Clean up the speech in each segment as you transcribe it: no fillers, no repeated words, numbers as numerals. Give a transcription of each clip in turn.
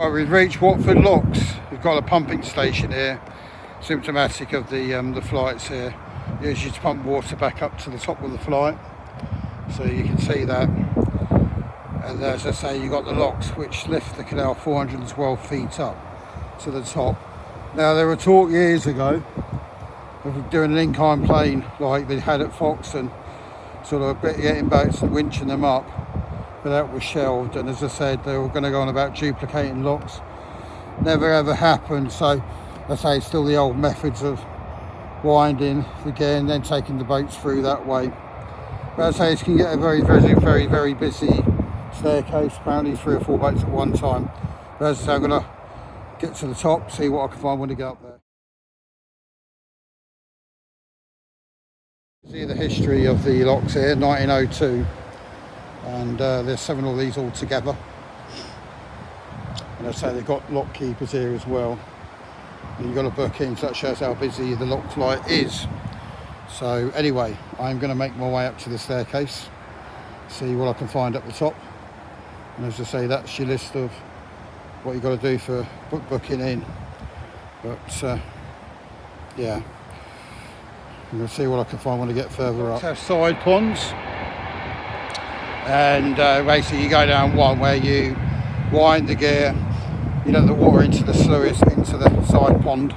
Right, we've reached Watford locks. We've got a pumping station here, symptomatic of the flights here. You use to pump water back up to the top of the flight, so you can see that. And as I say, you've got the locks which lift the canal 412 feet up to the top. Now, there were talk years ago of doing an incline plane like they had at Foxton, sort of getting boats and winching them up, but that was shelved. And as I said, they were going to go on about duplicating locks. Never ever happened. So I say it's still the old methods of winding again, then taking the boats through that way. But as I say, it can get a very busy staircase, apparently 3 or 4 boats at one time. But as I say, I'm going to get to the top, see what I can find when I get up there. See the history of the locks here, 1902, and there's 7 of these all together. And I say they've got lock keepers here as well. And you've got to book in, so that shows how busy the lock flight is. So anyway, I'm going to make my way up to the staircase, see what I can find up the top. And as I say, that's your list of what you've got to do for booking in. But yeah, I'm going to see what I can find when I get further up. Have side ponds, and basically you go down one where you wind the gear, you let the water into the sluice, into the side pond,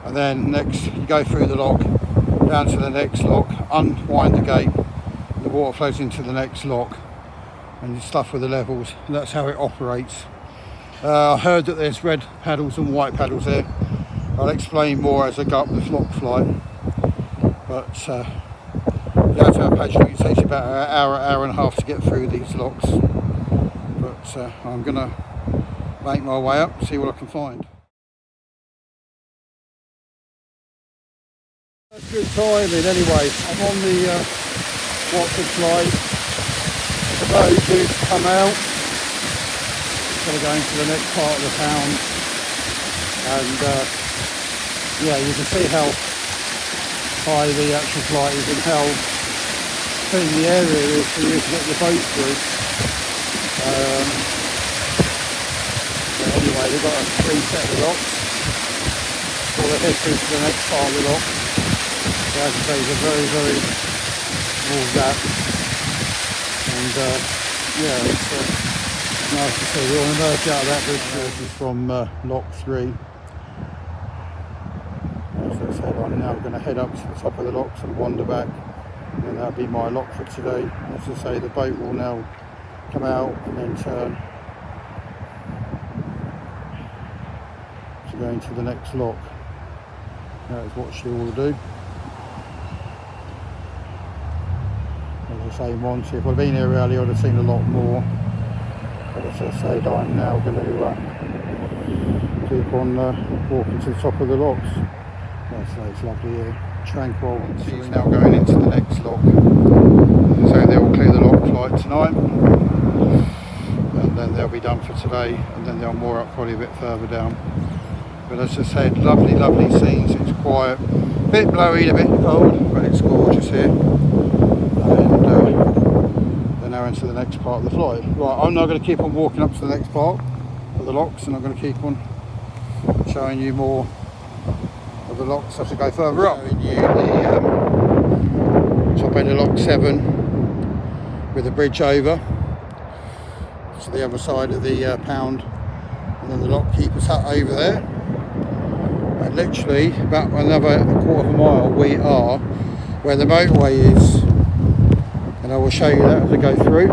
and then next you go through the lock, down to the next lock, unwind the gate, the water flows into the next lock, and you stuff with the levels, and that's how it operates. I heard that there's red paddles and white paddles here. I'll explain more as I go up the lock flight, but you have to have patience. It takes you about an hour and a half to get through these locks, but I'm going to make my way up, see what I can find. That's good timing anyway. I'm on the Watford flight. The boat due to come out. Going to go into the next part of the town, and yeah, you can see how high the actual flight is and how thin the area is for you to get your boat through. But anyway, they've got a 3 set of locks, so they're head through to the next part of the lock. So as I say, it's a very small gap, and yeah, it's nice to see. We'll emerge out of that bridge. This is from lock 3. As I said, I'm now going to head up to the top of the locks and wander back, and that'll be my lock for today. As I say, the boat will now come out and then turn to go into the next lock. That is what she will do. As I say, Monty, if I'd been here earlier, I'd have seen a lot more. But as I say, I'm now going to keep on walking to the top of the locks. It's lovely here, tranquil. She's now going into the next lock. So they will clear the lock flight tonight, and then they'll be done for today, and then they'll moor up probably a bit further down. But as I said, lovely scenes. It's quiet, a bit blowy, a bit cold, but it's gorgeous here. And they're now into the next part of the flight. Right, I'm now going to keep on walking up to the next part of the locks, and I'm going to keep on showing you more of the locks as I go further up. Showing you the top end of lock 7 with the bridge over to the other side of the pound, and then the lock keeper's hut over there. And literally about another quarter of a mile we are where the motorway is, and I will show you that as I go through.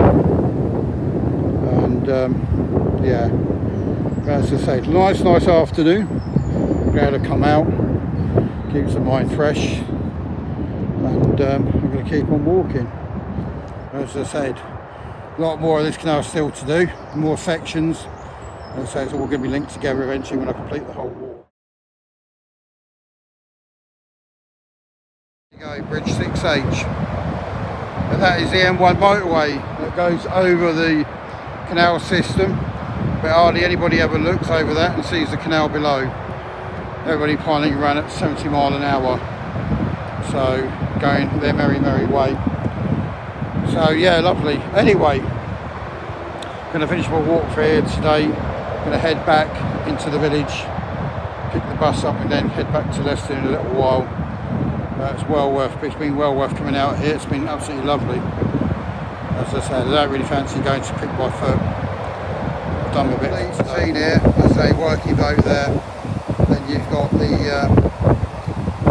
And yeah, as I say, nice afternoon. Glad to come out, keeps the mind fresh, and I'm going to keep on walking. As I said, a lot more of this canal still to do, more sections, and so it's all going to be linked together eventually when I complete the whole walk. There you go, bridge 6H, and that is the M1 motorway that goes over the canal system, but hardly anybody ever looks over that and sees the canal below. Everybody piling around at 70 miles an hour, so going their merry way. So yeah, lovely. Anyway, Going to finish my walk for here today. Going to head back into the village, pick the bus up, and then head back to Leicester in a little while. It's been well worth coming out here. It's been absolutely lovely. As I said, I don't really fancy going to creek by foot. I've done a bit. Seen here, as a working boat there. Then you've got the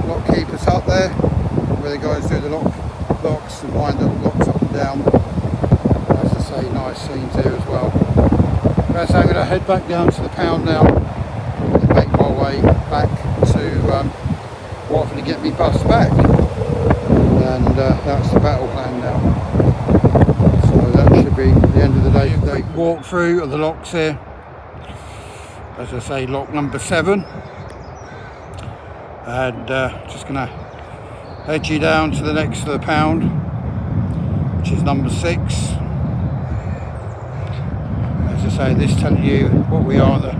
lock keepers up there, where the guys do the locks and wind up locks up and down. As I say, nice scenes here as well. So I'm going to head back down to the pound now and make my way back to Watford to get me bus back. And that's the battle plan now. So that should be the end of the day. Quick walk through of the locks here. As I say, lock number 7. And just going to head you down to the next to the pound, which is number 6. As I say, this telling you what we are on the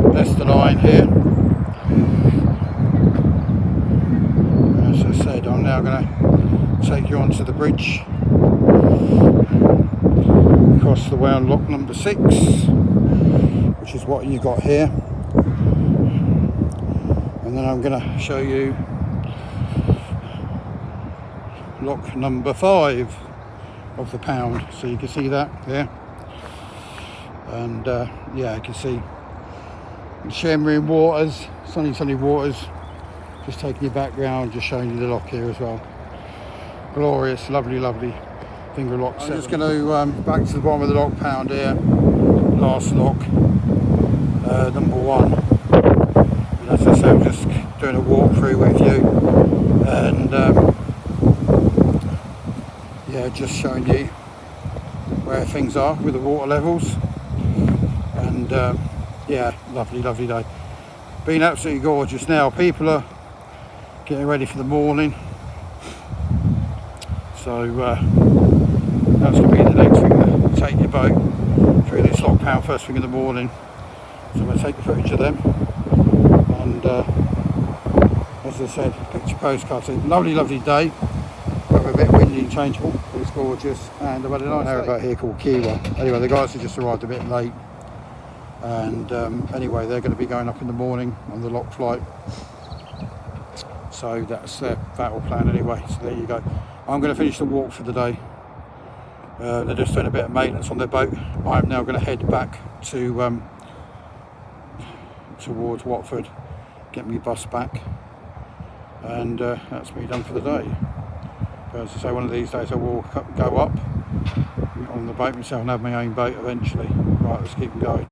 Leicester line here. As I said, I'm now going to take you onto the bridge across the way on lock number 6, which is what you got here. And then I'm going to show you lock number 5 of the pound, so you can see that there. And yeah, you can see shimmering waters, sunny waters. Just taking you back round, just showing you the lock here as well. Glorious, lovely finger lock. I'm just going to back to the bottom of the lock pound here. Last lock, number 1. And as I said, I'm just doing a walkthrough with you, and yeah, just showing you where things are with the water levels. And yeah, lovely day. Been absolutely gorgeous. Now people are getting ready for the morning, so that's going to be the next thing, to take your boat through this lock pound first thing in the morning. So I'm going to take the footage of them, and as I said, picture postcards. Lovely day. Weather a bit windy and changeable, but it's gorgeous. And I've had a nice narrowboat here called Kiwa. Anyway, the guys have just arrived a bit late, and anyway, they're going to be going up in the morning on the lock flight. So that's their battle plan anyway. So there you go. I'm going to finish the walk for the day. They're just doing a bit of maintenance on their boat. I'm now going to head back to towards Watford, get me bus back, and that's me done for the day. But as I say, one of these days I will go up on the boat myself and have my own boat eventually. Right, let's keep going.